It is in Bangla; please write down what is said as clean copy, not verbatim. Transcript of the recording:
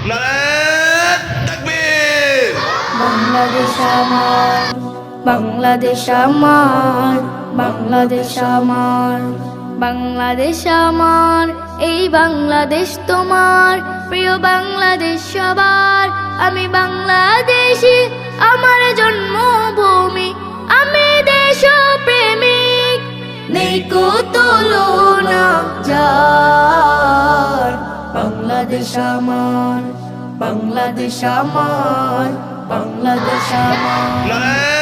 নারায়ে তাকবীর। বাংলাদেশ আমার, বাংলাদেশ আমার, বাংলাদেশ আমার, বাংলাদেশ আমার, এই বাংলাদেশ তোমার, প্রিয় বাংলাদেশ সবার। আমি বাংলাদেশী, আমার জন্মভূমি, আমি দেশপ্রেমিক, নেই কো তুলনা যার। বাংলাদেশ আমার, বাংলাদেশ আমার, বাংলাদেশ আমার। নারায়ে